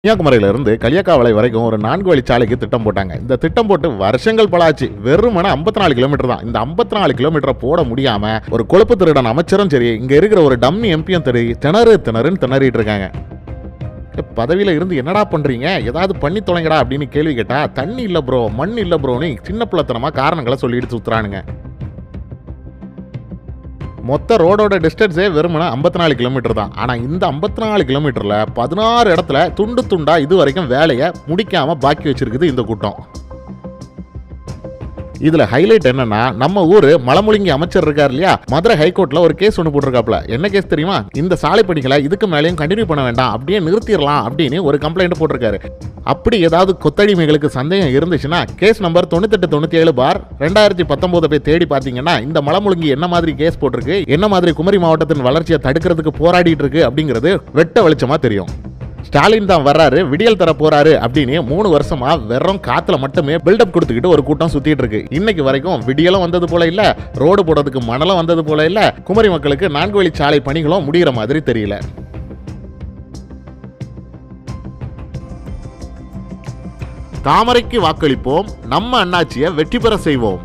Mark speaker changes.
Speaker 1: கன்னியாகுமரியில இருந்து களியக்காவிளை வரைக்கும் ஒரு 4 வழிச்சாலைக்கு திட்டம் போட்டாங்க. இந்த திட்டம் போட்டு வருஷங்கள் பல ஆச்சு. வெறுமனே 54 கிலோமீட்டர் தான். இந்த 54 கிலோமீட்டரை போட முடியாம ஒரு கொழுப்பு திருடன் அமைச்சரும் சரி, இங்க இருக்கிற ஒரு டம்மி எம்பியும் திணறுன்னு திணறிட்டு இருக்காங்க. பதவியில இருந்து என்னடா பண்றீங்க, ஏதாவது பண்ணி தொலைங்கடா அப்படின்னு கேள்வி கேட்டா, தண்ணி இல்ல ப்ரோ, மண் இல்ல ப்ரோன்னு சின்ன பிள்ளைத்தனமா காரணங்களை சொல்லிட்டு சுத்துறானுங்க. மொத்த ரோடோட டிஸ்டன்ஸே வெறுமனே 54 கிலோமீட்டர் தான். ஆனால் இந்த 54 கிலோமீட்டரில் 16 இடத்துல துண்டு துண்டா இது வரைக்கும் வேலையை முடிக்காமல் பாக்கி வச்சிருக்குது இந்த கூட்டம். இதுல ஹைலைட் என்னன்னா, நம்ம ஊரு மலமுழுங்கி அமைச்சர் இருக்கார் இல்லையா, மதுரை ஹைகோர்ட்ல ஒரு கேஸ் ஒன்று போட்டிருக்காப்ல. என்ன கேஸ் தெரியுமா? இந்த சாலை பணிகளை இதுக்கு மேலேயும் கண்டினியூ பண்ண வேண்டாம், அப்படியே நிறுத்திடலாம் அப்படின்னு ஒரு கம்ப்ளைண்ட் போட்டிருக்காரு. அப்படி ஏதாவது கொத்தடிமைகளுக்கு சந்தேகம் இருந்துச்சுன்னா கேஸ் நம்பர் 9897/2019 போய் தேடி பார்த்தீங்கன்னா இந்த மலமுழுங்கி என்ன மாதிரி கேஸ் போட்டிருக்கு, என்ன மாதிரி குமரி மாவட்டத்தின் வளர்ச்சியை தடுக்கிறதுக்கு போராடிட்டு இருக்கு அப்படிங்கிறது வெட்ட வெளிச்சமா தெரியும். ஸ்டாலின் தான் வர்றாரு, விடியல் தர போறாரு அப்படின்னு 3 வருஷமா வெறும் காத்துல மட்டுமே பில்டப் கொடுத்துக்கிட்டு ஒரு கூட்டம் சுத்திட்டு இருக்கு. இன்னைக்கு வரைக்கும் விடியலும் வந்தது போல இல்ல, ரோடு போடுறதுக்கு மணலும் வந்தது போல இல்ல, குமரி மக்களுக்கு 4 வழிச்சாலை பணிகளும் முடிகிற மாதிரி தெரியல. தாமரைக்கு வாக்களிப்போம், நம்ம அண்ணாச்சியை வெற்றி பெற செய்வோம்.